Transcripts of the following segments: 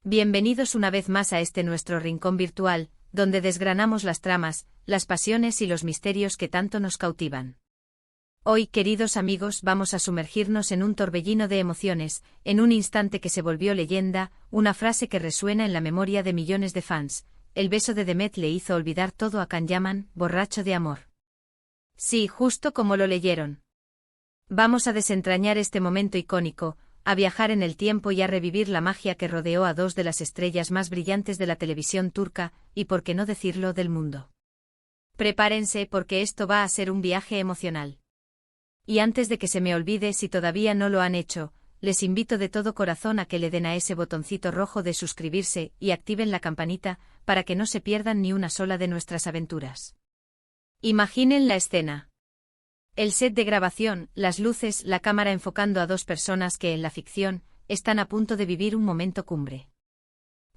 Bienvenidos una vez más a este nuestro rincón virtual, donde desgranamos las tramas, las pasiones y los misterios que tanto nos cautivan. Hoy, queridos amigos, vamos a sumergirnos en un torbellino de emociones, en un instante que se volvió leyenda, una frase que resuena en la memoria de millones de fans: el beso de Demet le hizo olvidar todo a Can Yaman, borracho de amor. Sí, justo como lo leyeron. Vamos a desentrañar este momento icónico, a viajar en el tiempo y a revivir la magia que rodeó a dos de las estrellas más brillantes de la televisión turca, y por qué no decirlo, del mundo. Prepárense porque esto va a ser un viaje emocional. Y antes de que se me olvide, si todavía no lo han hecho, les invito de todo corazón a que le den a ese botoncito rojo de suscribirse y activen la campanita, para que no se pierdan ni una sola de nuestras aventuras. Imaginen la escena. El set de grabación, las luces, la cámara enfocando a dos personas que en la ficción están a punto de vivir un momento cumbre.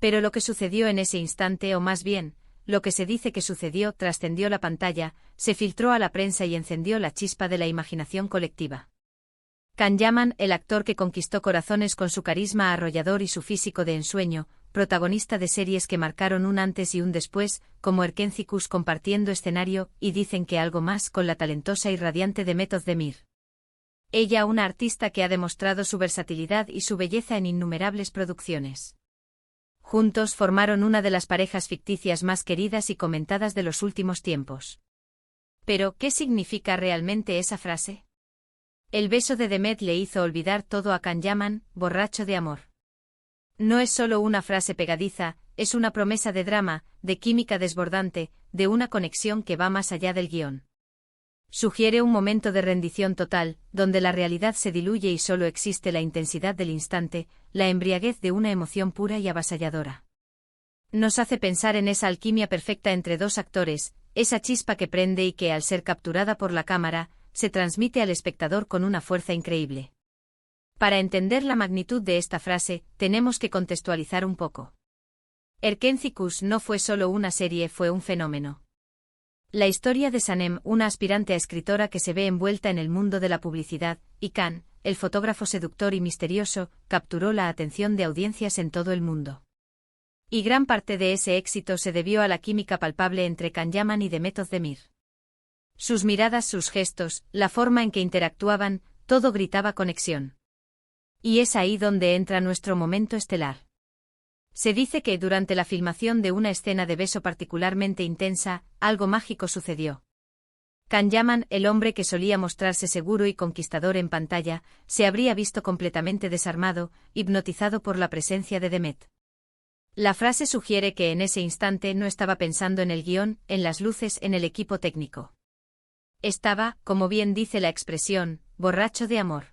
Pero lo que sucedió en ese instante, o más bien, lo que se dice que sucedió, trascendió la pantalla, se filtró a la prensa y encendió la chispa de la imaginación colectiva. Can Yaman, el actor que conquistó corazones con su carisma arrollador y su físico de ensueño, protagonista de series que marcaron un antes y un después, como Erkencikus compartiendo escenario, y dicen que algo más, con la talentosa y radiante Demet Özdemir. Ella, una artista que ha demostrado su versatilidad y su belleza en innumerables producciones. Juntos formaron una de las parejas ficticias más queridas y comentadas de los últimos tiempos. Pero, ¿qué significa realmente esa frase? El beso de Demet le hizo olvidar todo a Can Yaman, borracho de amor. No es solo una frase pegadiza, es una promesa de drama, de química desbordante, de una conexión que va más allá del guión. Sugiere un momento de rendición total, donde la realidad se diluye y solo existe la intensidad del instante, la embriaguez de una emoción pura y avasalladora. Nos hace pensar en esa alquimia perfecta entre dos actores, esa chispa que prende y que, al ser capturada por la cámara, se transmite al espectador con una fuerza increíble. Para entender la magnitud de esta frase, tenemos que contextualizar un poco. Erkencikus no fue solo una serie, fue un fenómeno. La historia de Sanem, una aspirante a escritora que se ve envuelta en el mundo de la publicidad, y Can, el fotógrafo seductor y misterioso, capturó la atención de audiencias en todo el mundo. Y gran parte de ese éxito se debió a la química palpable entre Can Yaman y Demet Özdemir. Sus miradas, sus gestos, la forma en que interactuaban, todo gritaba conexión. Y es ahí donde entra nuestro momento estelar. Se dice que durante la filmación de una escena de beso particularmente intensa, algo mágico sucedió. Can Yaman, el hombre que solía mostrarse seguro y conquistador en pantalla, se habría visto completamente desarmado, hipnotizado por la presencia de Demet. La frase sugiere que en ese instante no estaba pensando en el guión, en las luces, en el equipo técnico. Estaba, como bien dice la expresión, borracho de amor.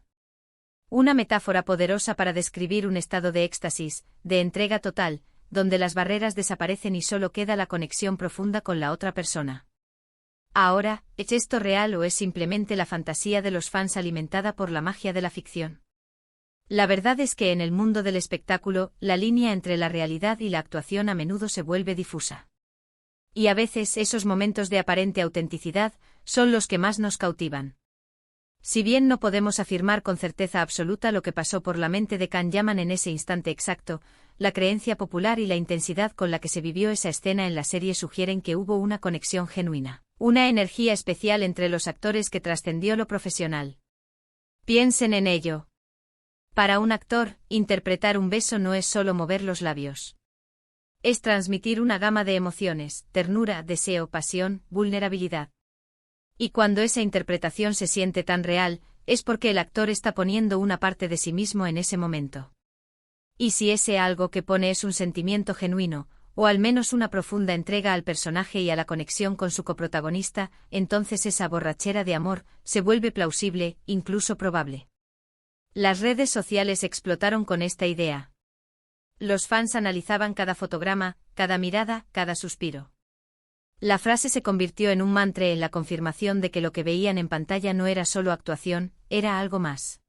Una metáfora poderosa para describir un estado de éxtasis, de entrega total, donde las barreras desaparecen y solo queda la conexión profunda con la otra persona. Ahora, ¿es esto real o es simplemente la fantasía de los fans alimentada por la magia de la ficción? La verdad es que en el mundo del espectáculo, la línea entre la realidad y la actuación a menudo se vuelve difusa. Y a veces esos momentos de aparente autenticidad son los que más nos cautivan. Si bien no podemos afirmar con certeza absoluta lo que pasó por la mente de Can Yaman en ese instante exacto, la creencia popular y la intensidad con la que se vivió esa escena en la serie sugieren que hubo una conexión genuina, una energía especial entre los actores que trascendió lo profesional. Piensen en ello. Para un actor, interpretar un beso no es solo mover los labios. Es transmitir una gama de emociones: ternura, deseo, pasión, vulnerabilidad. Y cuando esa interpretación se siente tan real, es porque el actor está poniendo una parte de sí mismo en ese momento. Y si ese algo que pone es un sentimiento genuino, o al menos una profunda entrega al personaje y a la conexión con su coprotagonista, entonces esa borrachera de amor se vuelve plausible, incluso probable. Las redes sociales explotaron con esta idea. Los fans analizaban cada fotograma, cada mirada, cada suspiro. La frase se convirtió en un mantra, en la confirmación de que lo que veían en pantalla no era solo actuación, era algo más.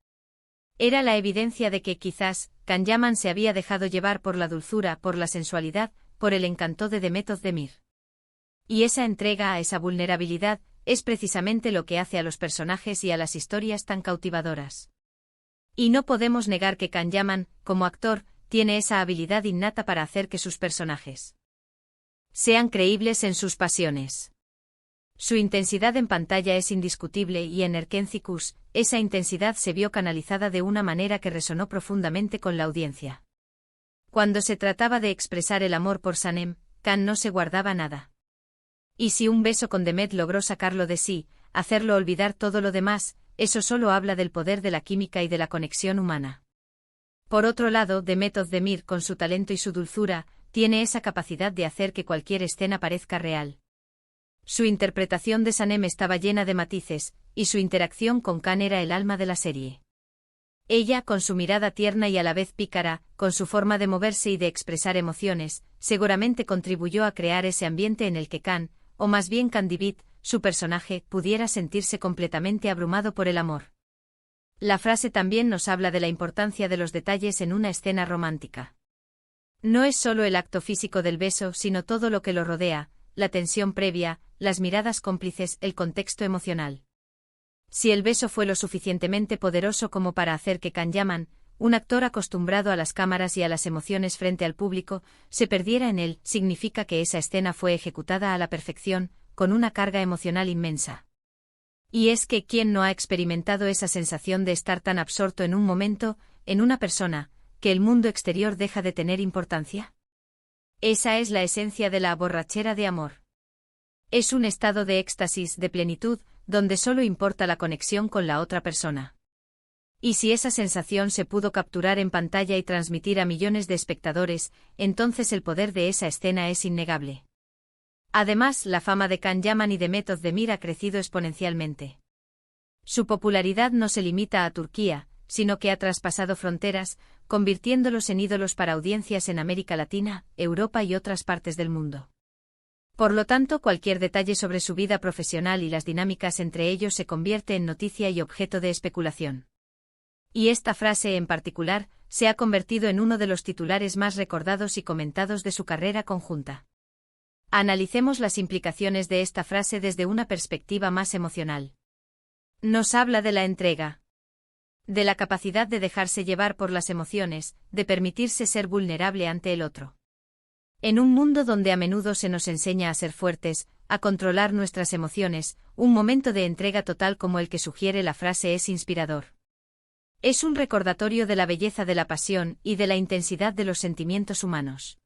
Era la evidencia de que quizás Can Yaman se había dejado llevar por la dulzura, por la sensualidad, por el encanto de Demet Özdemir. Y esa entrega a esa vulnerabilidad es precisamente lo que hace a los personajes y a las historias tan cautivadoras. Y no podemos negar que Can Yaman, como actor, tiene esa habilidad innata para hacer que sus personajes sean creíbles en sus pasiones. Su intensidad en pantalla es indiscutible y en Erkenci-Kus, esa intensidad se vio canalizada de una manera que resonó profundamente con la audiencia. Cuando se trataba de expresar el amor por Sanem, Can no se guardaba nada. Y si un beso con Demet logró sacarlo de sí, hacerlo olvidar todo lo demás, eso solo habla del poder de la química y de la conexión humana. Por otro lado, Demet Özdemir, con su talento y su dulzura, tiene esa capacidad de hacer que cualquier escena parezca real. Su interpretación de Sanem estaba llena de matices, y su interacción con Can era el alma de la serie. Ella, con su mirada tierna y a la vez pícara, con su forma de moverse y de expresar emociones, seguramente contribuyó a crear ese ambiente en el que Can, o más bien Candivit, su personaje, pudiera sentirse completamente abrumado por el amor. La frase también nos habla de la importancia de los detalles en una escena romántica. No es solo el acto físico del beso, sino todo lo que lo rodea, la tensión previa, las miradas cómplices, el contexto emocional. Si el beso fue lo suficientemente poderoso como para hacer que Can Yaman, un actor acostumbrado a las cámaras y a las emociones frente al público, se perdiera en él, significa que esa escena fue ejecutada a la perfección, con una carga emocional inmensa. Y es que ¿quién no ha experimentado esa sensación de estar tan absorto en un momento, en una persona, que el mundo exterior deja de tener importancia? Esa es la esencia de la borrachera de amor. Es un estado de éxtasis, de plenitud, donde solo importa la conexión con la otra persona. Y si esa sensación se pudo capturar en pantalla y transmitir a millones de espectadores, entonces el poder de esa escena es innegable. Además, la fama de Can Yaman y Demet Özdemir ha crecido exponencialmente. Su popularidad no se limita a Turquía, sino que ha traspasado fronteras, convirtiéndolos en ídolos para audiencias en América Latina, Europa y otras partes del mundo. Por lo tanto, cualquier detalle sobre su vida profesional y las dinámicas entre ellos se convierte en noticia y objeto de especulación. Y esta frase en particular, se ha convertido en uno de los titulares más recordados y comentados de su carrera conjunta. Analicemos las implicaciones de esta frase desde una perspectiva más emocional. Nos habla de la entrega, de la capacidad de dejarse llevar por las emociones, de permitirse ser vulnerable ante el otro. En un mundo donde a menudo se nos enseña a ser fuertes, a controlar nuestras emociones, un momento de entrega total como el que sugiere la frase es inspirador. Es un recordatorio de la belleza de la pasión y de la intensidad de los sentimientos humanos.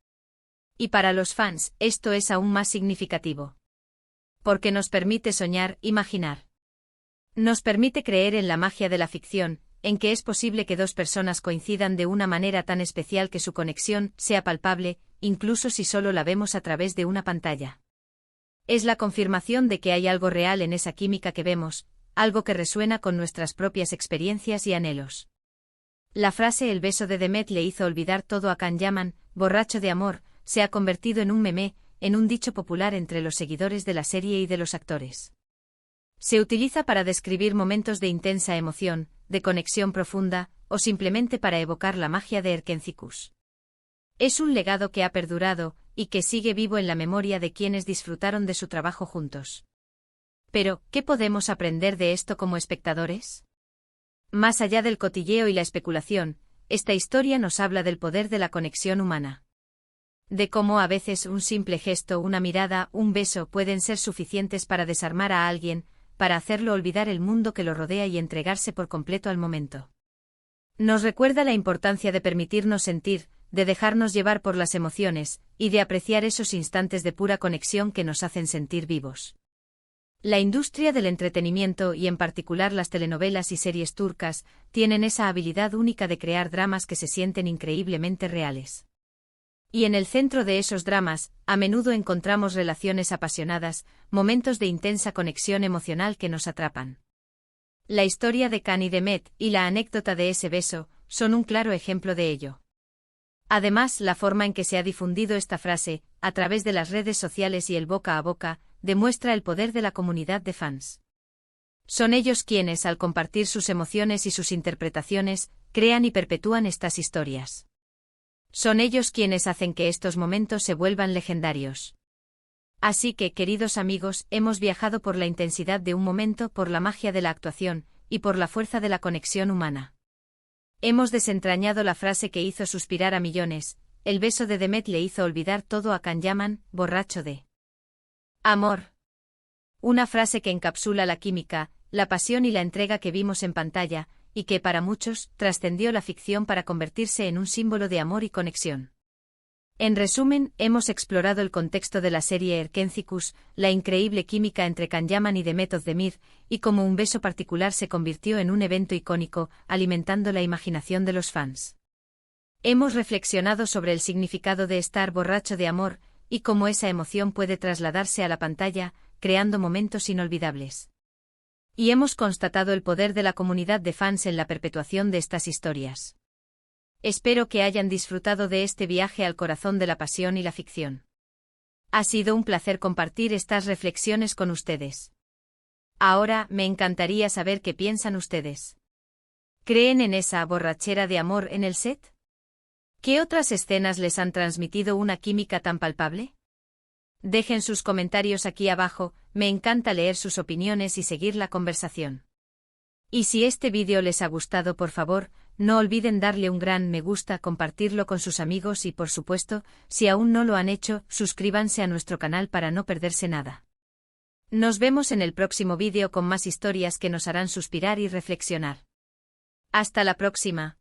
Y para los fans, esto es aún más significativo. Porque nos permite soñar, imaginar. Nos permite creer en la magia de la ficción, en que es posible que dos personas coincidan de una manera tan especial que su conexión sea palpable, incluso si solo la vemos a través de una pantalla. Es la confirmación de que hay algo real en esa química que vemos, algo que resuena con nuestras propias experiencias y anhelos. La frase "el beso de Demet le hizo olvidar todo a Can Yaman, borracho de amor", se ha convertido en un meme, en un dicho popular entre los seguidores de la serie y de los actores. Se utiliza para describir momentos de intensa emoción, de conexión profunda, o simplemente para evocar la magia de Erkenci-Kus. Es un legado que ha perdurado, y que sigue vivo en la memoria de quienes disfrutaron de su trabajo juntos. Pero, ¿qué podemos aprender de esto como espectadores? Más allá del cotilleo y la especulación, esta historia nos habla del poder de la conexión humana. De cómo a veces un simple gesto, una mirada, un beso pueden ser suficientes para desarmar a alguien, para hacerlo olvidar el mundo que lo rodea y entregarse por completo al momento. Nos recuerda la importancia de permitirnos sentir, de dejarnos llevar por las emociones, y de apreciar esos instantes de pura conexión que nos hacen sentir vivos. La industria del entretenimiento y en particular las telenovelas y series turcas, tienen esa habilidad única de crear dramas que se sienten increíblemente reales. Y en el centro de esos dramas, a menudo encontramos relaciones apasionadas, momentos de intensa conexión emocional que nos atrapan. La historia de Can y Demet, y la anécdota de ese beso, son un claro ejemplo de ello. Además, la forma en que se ha difundido esta frase, a través de las redes sociales y el boca a boca, demuestra el poder de la comunidad de fans. Son ellos quienes, al compartir sus emociones y sus interpretaciones, crean y perpetúan estas historias. Son ellos quienes hacen que estos momentos se vuelvan legendarios. Así que, queridos amigos, hemos viajado por la intensidad de un momento, por la magia de la actuación, y por la fuerza de la conexión humana. Hemos desentrañado la frase que hizo suspirar a millones, el beso de Demet le hizo olvidar todo a Kanyaman, borracho de amor. Una frase que encapsula la química, la pasión y la entrega que vimos en pantalla, y que para muchos trascendió la ficción para convertirse en un símbolo de amor y conexión. En resumen, hemos explorado el contexto de la serie Erkencikus, la increíble química entre Kanyaman y Demet Özdemir, y cómo un beso particular se convirtió en un evento icónico, alimentando la imaginación de los fans. Hemos reflexionado sobre el significado de estar borracho de amor, y cómo esa emoción puede trasladarse a la pantalla, creando momentos inolvidables. Y hemos constatado el poder de la comunidad de fans en la perpetuación de estas historias. Espero que hayan disfrutado de este viaje al corazón de la pasión y la ficción. Ha sido un placer compartir estas reflexiones con ustedes. Ahora, me encantaría saber qué piensan ustedes. ¿Creen en esa borrachera de amor en el set? ¿Qué otras escenas les han transmitido una química tan palpable? Dejen sus comentarios aquí abajo, me encanta leer sus opiniones y seguir la conversación. Y si este vídeo les ha gustado, por favor, no olviden darle un gran me gusta, compartirlo con sus amigos y, por supuesto, si aún no lo han hecho, suscríbanse a nuestro canal para no perderse nada. Nos vemos en el próximo vídeo con más historias que nos harán suspirar y reflexionar. Hasta la próxima.